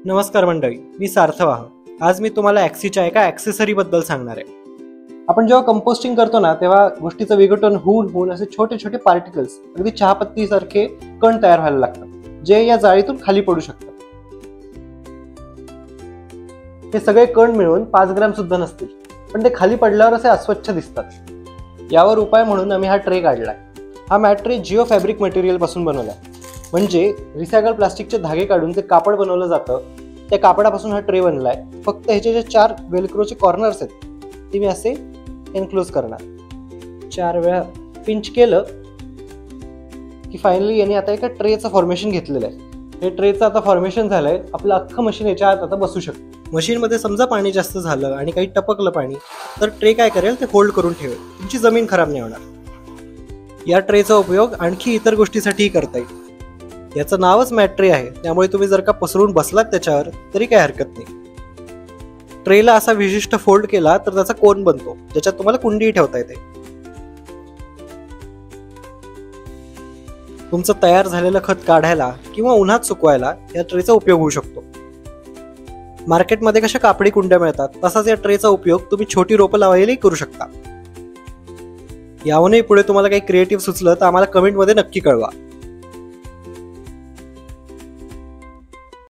नमस्कार मंडळी, मी सार्थवाह. आज मी तुम्हाला ॲक्सीच्या एका ॲक्सेसरी बद्दल सांगणार आहे. आपण जेव्हा कंपोस्टिंग करतो ना, तेव्हा गोष्टीचं विघटन होऊन असे छोटे छोटे पार्टिकल्स, अगदी चहापत्ती सारखे कण तयार व्हायला लागतात, जे या जाळीतून खाली पडू शकतात. हे सगळे कण मिळून 5 ग्रॅम सुद्धा नसतील, पण ते खाली पडल्यावर असे अस्वच्छ दिसतात. यावर उपाय म्हणून आम्ही हा ट्रे काढलाय. हा mat tray geo fabric material पासून बनवलाय. म्हणजे रिसायकल प्लास्टिकचे धागे काढून ते कापड बनवलं जातं. त्या कापडापासून हा ट्रे बनलाय. फक्त ह्याचे जे 4 वेलक्रोचे कॉर्नर्स आहेत ते मी असे एनक्लोज करणार. 4 वेळा पिंच केलं की फायनली याने आता एका ट्रेचं फॉर्मेशन घेतलेलं आहे. हे ट्रेचं आता फॉर्मेशन झालंय. आपलं अख्खं मशीन याच्या आत आता बसू शकतं. मशीनमध्ये समजा पाणी जास्त झालं आणि काही टपकलं पाणी, तर ट्रे काय करेल, ते होल्ड करून ठेवेल. तुमची जमीन खराब नाही होणार. या ट्रेचा उपयोग आणखी इतर गोष्टीसाठीही करता येईल. याचं नावच मॅट ट्रे आहे, त्यामुळे तुम्ही जर का पसरून बसलात त्याच्यावर तरी काही हरकत नाही. ट्रेला असा विशिष्ट फोल्ड केला तर त्याचा कोन बनतो, ज्याच्यात तुम्हाला कुंडी ठेवता येते. तुमचं तयार झालेलं खत काढायला किंवा उन्हात सुकवायला या ट्रेचा उपयोग होऊ शकतो. मार्केटमध्ये कशा कापडी कुंड्या मिळतात, तसाच या ट्रेचा उपयोग तुम्ही छोटी रोपं लावायलाही करू शकता. याहूनही पुढे तुम्हाला काही क्रिएटिव्ह सुचलं तर आम्हाला कमेंटमध्ये नक्की कळवा.